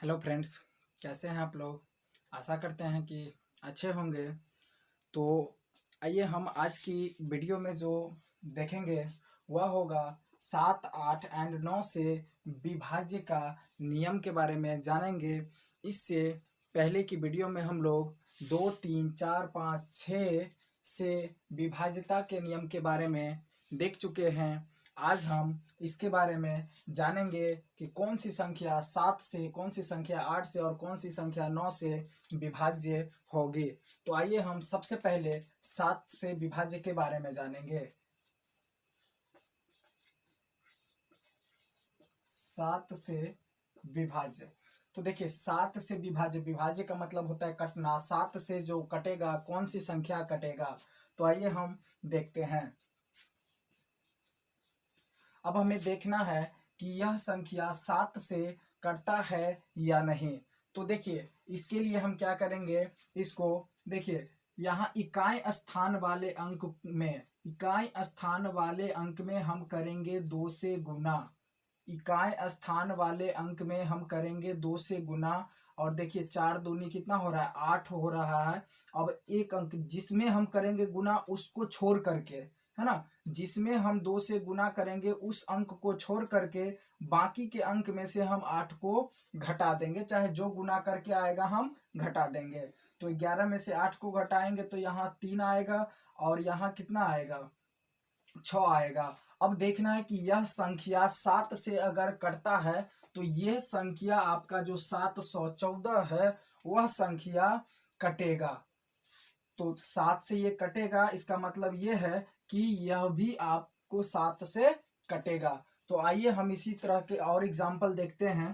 Hello friends, कैसे हैं आप लोग। आशा करते हैं कि अच्छे होंगे। तो आइए हम आज की वीडियो में जो देखेंगे वह होगा 7, 8 एंड 9 से विभाज्य का नियम के बारे में जानेंगे। इससे पहले की वीडियो में हम लोग 2, 3, 4, 5, 6 से विभाज्यता के नियम के बारे में देख चुके हैं। आज हम इसके बारे में जानेंगे कि कौन सी संख्या 7 से, कौन सी संख्या 8 से और कौन सी संख्या 9 से विभाज्य होगी। तो आइए हम सबसे पहले 7 से विभाज्य के बारे में जानेंगे। 7 से विभाज्य, तो देखिए 7 से विभाज्य, विभाज्य का मतलब होता है कटना। 7 से जो कटेगा, कौन सी संख्या कटेगा, तो आइए हम देखते हैं। अब हमें देखना है कि यह संख्या 7 से कटता है या नहीं। तो देखिए इसके लिए हम क्या करेंगे, इसको देखिए यहाँ इकाई स्थान वाले अंक में, इकाई स्थान वाले अंक में हम करेंगे 2 से गुना। इकाई स्थान वाले अंक में हम करेंगे 2 से गुना। और देखिए 4 दूनी कितना हो रहा है, 8 हो रहा है। अब एक अंक जिसमें हम करेंगे गुना उसको छोड़ करके, है ना, जिसमें हम 2 से गुना करेंगे उस अंक को छोड़ करके बाकी के अंक में से हम 8 को घटा देंगे। चाहे जो गुना करके आएगा हम घटा देंगे। तो 11 में से 8 को घटाएंगे तो यहाँ 3 आएगा और यहाँ कितना आएगा, 6 आएगा। अब देखना है कि यह संख्या 7 से अगर कटता है तो यह संख्या आपका जो 714 है वह संख्या कटेगा। तो 7 से ये कटेगा, इसका मतलब ये है कि यह भी आपको 7 से कटेगा। तो आइए हम इसी तरह के और एग्जाम्पल देखते हैं।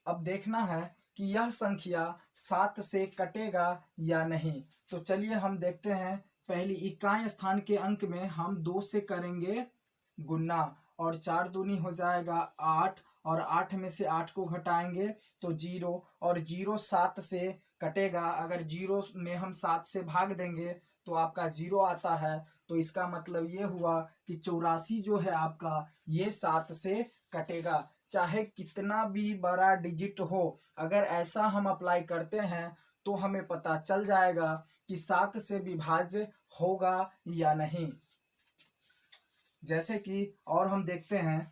अब देखना है कि यह संख्या 7 से कटेगा या नहीं। तो चलिए हम देखते हैं। पहली इकाई स्थान के अंक में हम 2 से करेंगे गुना और 4 दूनी हो जाएगा 8 और 8 में से 8 को घटाएंगे तो 0 और 0 7 से कटेगा। अगर 0 में हम 7 से भाग देंगे तो आपका 0 आता है। तो इसका मतलब ये हुआ कि 84 जो है आपका ये 7 से कटेगा। चाहे कितना भी बड़ा डिजिट हो, अगर ऐसा हम अप्लाई करते हैं तो हमें पता चल जाएगा कि 7 से विभाज्य होगा या नहीं। जैसे कि और हम देखते हैं,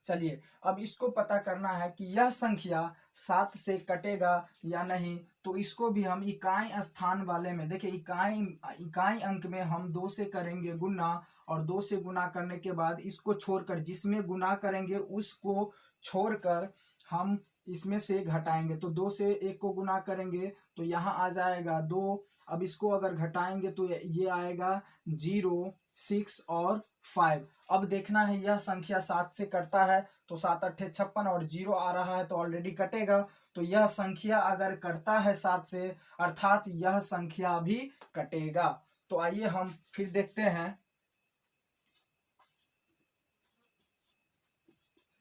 चलिए अब इसको पता करना है कि यह संख्या 7 से कटेगा या नहीं। तो इसको भी हम इकाई स्थान वाले में, देखिए इकाई अंक में हम 2 से करेंगे गुना और 2 से गुना करने के बाद इसको छोड़कर, जिसमें गुना करेंगे उसको छोड़कर हम इसमें से घटाएंगे। तो 2 से 1 को गुना करेंगे तो यहाँ आ जाएगा 2। अब इसको अगर घटाएंगे तो ये आएगा 0, 6 और 5। अब देखना है यह संख्या 7 से कटता है तो 7 8 56 और 0 आ रहा है तो ऑलरेडी कटेगा। तो यह संख्या अगर कटता है 7 से, अर्थात यह संख्या भी कटेगा। तो आइए हम फिर देखते हैं।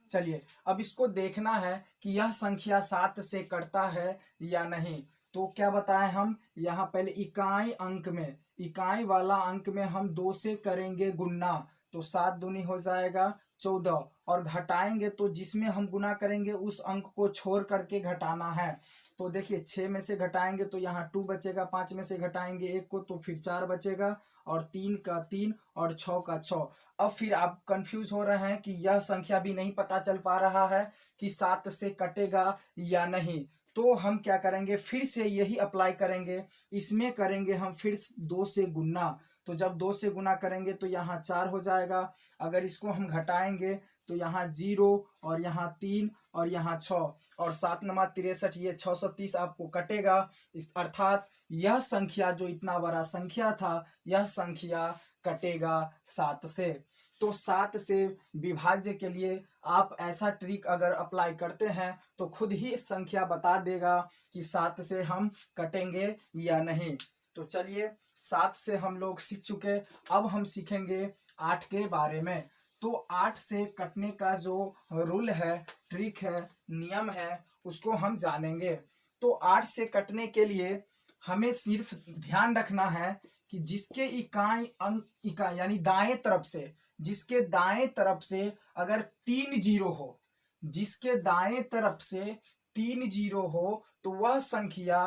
चलिए अब इसको देखना है कि यह संख्या 7 से कटता है या नहीं। तो क्या बताएं हम, यहाँ पहले इकाई अंक में, इकाई वाला अंक में हम 2 से करेंगे गुना तो 7 दूनी हो जाएगा 14 और घटाएंगे तो जिसमें हम गुना करेंगे उस अंक को छोड़ करके घटाना है। तो देखिए 6 में से घटाएंगे तो यहाँ 2 बचेगा, 5 में से घटाएंगे 1 को तो फिर 4 बचेगा और 3 का 3 और 6 का 6। अब फिर आप कंफ्यूज हो रहे हैं कि यह संख्या भी नहीं पता चल पा रहा है कि 7 से कटेगा या नहीं। तो हम क्या करेंगे, फिर से यही अप्लाई करेंगे। इसमें करेंगे हम फिर 2 से गुना। तो जब 2 से गुना करेंगे तो यहाँ 4 हो जाएगा। अगर इसको हम घटाएंगे तो यहाँ 0 और यहाँ 3 और यहाँ 6 और 7 नमा 63, ये 630 आपको कटेगा। इस अर्थात यह संख्या जो इतना बड़ा संख्या था यह संख्या कटेगा 7 से। तो 7 से विभाज्य के लिए आप ऐसा ट्रिक अगर अप्लाई करते हैं तो खुद ही संख्या बता देगा कि 7 से हम कटेंगे या नहीं। तो चलिए 7 से हम लोग सीख चुके, अब हम सीखेंगे 8 के बारे में। तो 8 से कटने का जो रूल है, ट्रिक है, नियम है, उसको हम जानेंगे। तो 8 से कटने के लिए हमें सिर्फ ध्यान रखना है कि जिसके इकाई यानी दाएं तरफ से, जिसके दाएं तरफ से अगर 3 जीरो हो, जिसके दाएं तरफ से 3 जीरो हो तो वह संख्या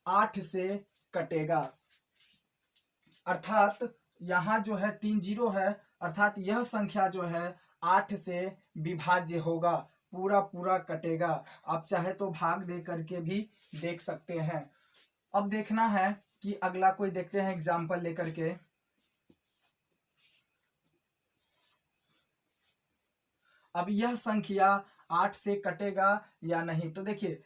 8 से कटेगा। अर्थात यहां जो है 3 जीरो है, अर्थात यह संख्या जो है 8 से विभाज्य होगा, पूरा पूरा कटेगा। आप चाहे तो भाग दे करके भी देख सकते हैं। अब देखना है कि अगला कोई देखते हैं एग्जाम्पल लेकर के। अब यह संख्या 8 से कटेगा या नहीं, तो देखिए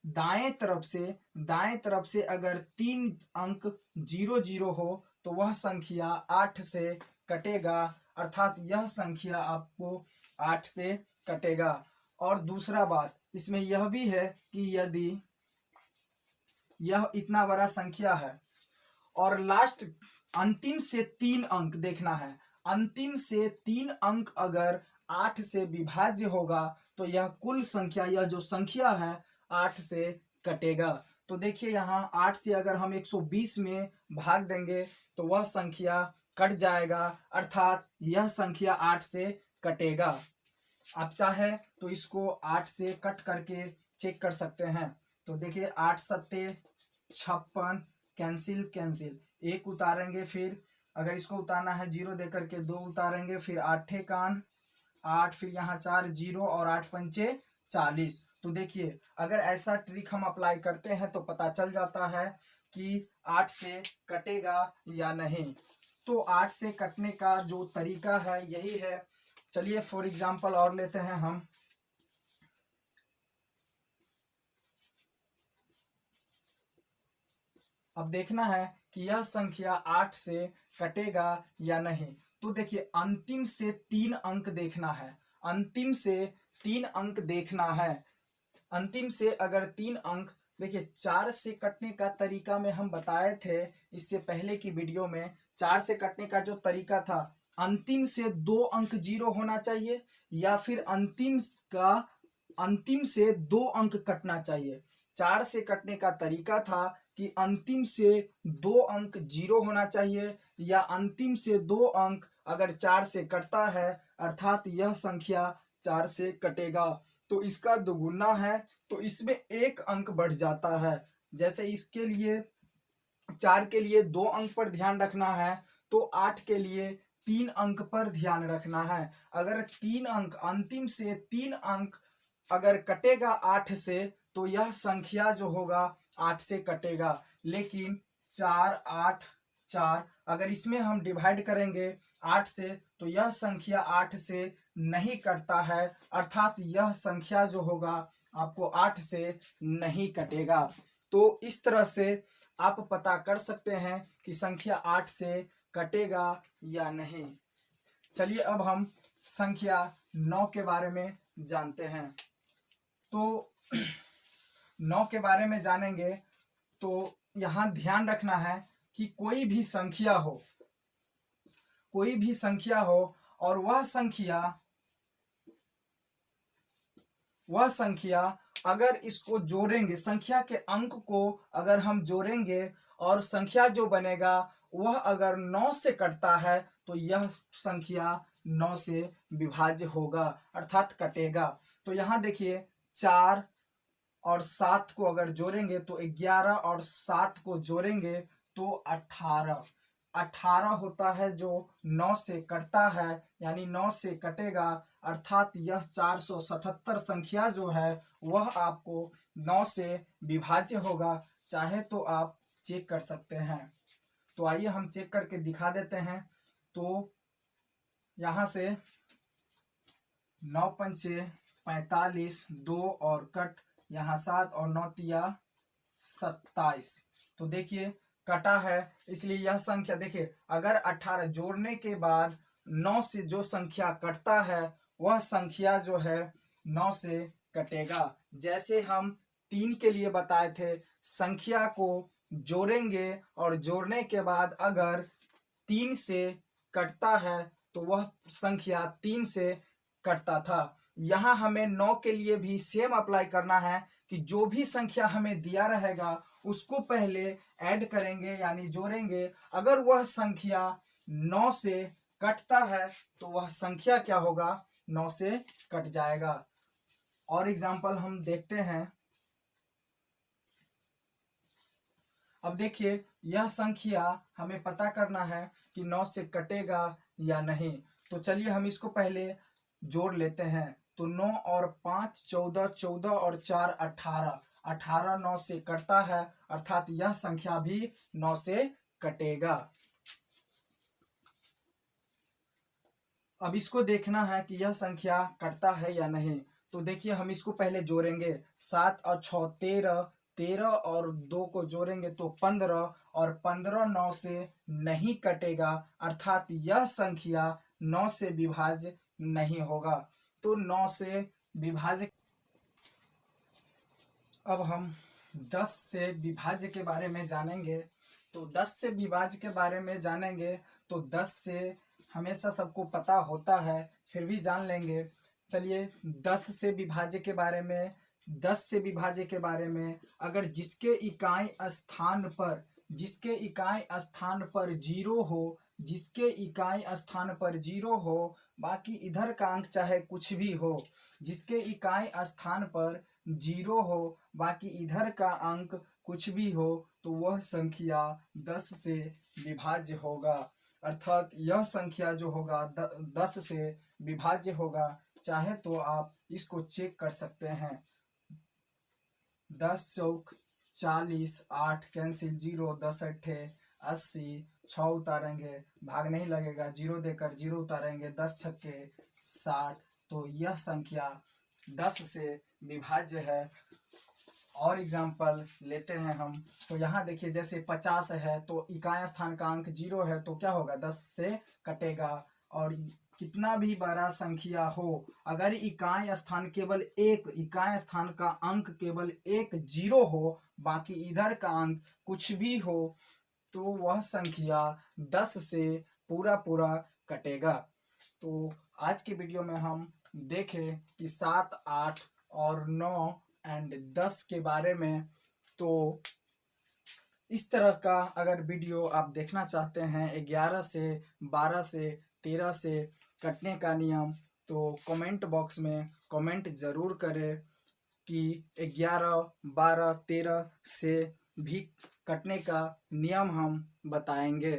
दाएं तरफ से अगर 3 अंक 0 0 हो तो वह संख्या 8 से कटेगा, अर्थात यह संख्या आपको 8 से कटेगा। और दूसरा बात इसमें यह भी है कि यदि यह इतना बड़ा संख्या है और लास्ट अंतिम से 3 अंक देखना है, अंतिम से 3 अंक अगर 8 से विभाज्य होगा तो यह कुल संख्या, यह जो संख्या है 8 से कटेगा। तो देखिए यहाँ 8 से अगर हम 120 में भाग देंगे तो वह संख्या कट जाएगा, अर्थात यह संख्या 8 से कटेगा। आप चाहे तो इसको 8 से कट करके चेक कर सकते हैं। तो देखिए 8 सत्ते 56, कैंसिल कैंसिल, 1 उतारेंगे, फिर अगर इसको उतारना है 0 दे करके 2 उतारेंगे, फिर 8 कान 8, फिर यहाँ 4 जीरो और 8 पंचे 40। तो देखिए अगर ऐसा ट्रिक हम अप्लाई करते हैं तो पता चल जाता है कि 8 से कटेगा या नहीं। तो 8 से कटने का जो तरीका है यही है। चलिए फॉर एग्जांपल और लेते हैं हम। अब देखना है कि यह संख्या 8 से कटेगा या नहीं। तो देखिए अंतिम से 3 अंक देखना है, अंतिम से 3 अंक देखना है। अंतिम से अगर 3 अंक, देखिए 4 से कटने का तरीका में हम बताए थे इससे पहले की वीडियो में। 4 से कटने का जो तरीका था, अंतिम से 2 अंक 0 होना चाहिए या फिर अंतिम से 2 अंक कटना चाहिए। 4 से कटने का तरीका था कि अंतिम से 2 अंक 0 होना चाहिए या अंतिम से 2 अंक अगर 4 से कटता है अर्थात यह संख्या 4 से कटेगा। तो इसका दोगुना है तो इसमें 1 अंक बढ़ जाता है। जैसे इसके लिए 4 के लिए 2 अंक पर ध्यान रखना है तो 8 के लिए 3 अंक पर ध्यान रखना है। अगर 3 अंक, अंतिम से 3 अंक अगर कटेगा 8 से तो यह संख्या जो होगा 8 से कटेगा। लेकिन 4 8 4 अगर इसमें हम डिवाइड करेंगे 8 से तो यह संख्या 8 से नहीं कटता है, अर्थात यह संख्या जो होगा आपको 8 से नहीं कटेगा। तो इस तरह से आप पता कर सकते हैं कि संख्या 8 से कटेगा या नहीं। चलिए अब हम संख्या 9 के बारे में जानते हैं। तो 9 के बारे में जानेंगे तो यहाँ ध्यान रखना है कि कोई भी संख्या हो और वह संख्या अगर इसको जोड़ेंगे, संख्या के अंक को अगर हम जोड़ेंगे और संख्या जो बनेगा वह अगर 9 से कटता है तो यह संख्या 9 से विभाज्य होगा, अर्थात कटेगा। तो यहाँ देखिए 4 और 7 को अगर जोड़ेंगे तो 11 और 7 को जोड़ेंगे तो 18 होता है जो 9 से कटता है, यानी 9 से कटेगा, अर्थात यह 477 संख्या जो है वह आपको 9 से विभाज्य होगा। चाहे तो आप चेक कर सकते हैं। तो आइए हम चेक करके दिखा देते हैं। तो यहाँ से 9 पंचे 45, 2 और कट यहाँ 7 और 9 तिया 27। तो देखिए कटा है, इसलिए यह संख्या देखिए अगर 18 जोड़ने के बाद 9 से जो संख्या कटता है वह संख्या जो है 9 से कटेगा। जैसे हम 3 के लिए बताए थे, संख्या को जोड़ेंगे और जोड़ने के बाद अगर 3 से कटता है तो वह संख्या 3 से कटता था। यहाँ हमें 9 के लिए भी सेम अप्लाई करना है कि जो भी संख्या हमें दिया रहेगा उसको पहले ऐड करेंगे यानी जोड़ेंगे। अगर वह संख्या 9 से कटता है तो वह संख्या क्या होगा, 9 से कट जाएगा। और एग्जाम्पल हम देखते हैं। अब देखिए यह संख्या हमें पता करना है कि 9 से कटेगा या नहीं। तो चलिए हम इसको पहले जोड़ लेते हैं। तो 9 और 5 14, 14 और 4 18, 18 9 से कटता है, अर्थात यह संख्या भी 9 से कटेगा। अब इसको देखना है कि यह संख्या कटता है या नहीं। तो देखिए हम इसको पहले जोड़ेंगे। 7 और 6 13, 13 और 2 को जोड़ेंगे तो 15, और 15 9 से नहीं कटेगा, अर्थात यह संख्या 9 से विभाज्य नहीं होगा। तो 9 से विभाज्य। अब हम 10 से विभाज्य के बारे में जानेंगे। तो 10 से विभाज्य के बारे में जानेंगे तो 10 से हमेशा सबको पता होता है, फिर भी जान लेंगे। चलिए 10 से विभाज्य के बारे में। 10 से विभाज्य के बारे में, अगर जिसके इकाई स्थान पर जीरो हो, जिसके इकाई स्थान पर जीरो हो, बाकी इधर का अंक चाहे कुछ भी हो, जिसके इकाई स्थान पर जीरो हो बाकी इधर का अंक कुछ भी हो, तो वह संख्या 10 से विभाज्य होगा। अर्थात यह संख्या जो होगा 10 से विभाज्य होगा। चाहे तो आप इसको चेक कर सकते हैं। 10 चौक 40, 8 कैंसिल, 0 10 अट्ठे 80, 6 उतारेंगे भाग नहीं लगेगा, 0 देकर 0 उतारेंगे, 10 छक्के 60। तो यह संख्या 10 से विभाज्य है। और एग्जाम्पल लेते हैं हम। तो यहाँ देखिए जैसे 50 है तो इकाई स्थान का अंक 0 है तो क्या होगा, 10 से कटेगा। और कितना भी बड़ा संख्या हो, अगर इकाई स्थान का अंक केवल एक 0 हो, बाकी इधर का अंक कुछ भी हो, तो वह संख्या 10 से पूरा कटेगा। तो आज के वीडियो में हम देखें कि 7, 8 और 9 एंड 10 के बारे में। तो इस तरह का अगर वीडियो आप देखना चाहते हैं 11 से 12 से 13 से कटने का नियम, तो कमेंट बॉक्स में कमेंट ज़रूर करें कि 11, 12, 13 से भी कटने का नियम हम बताएंगे।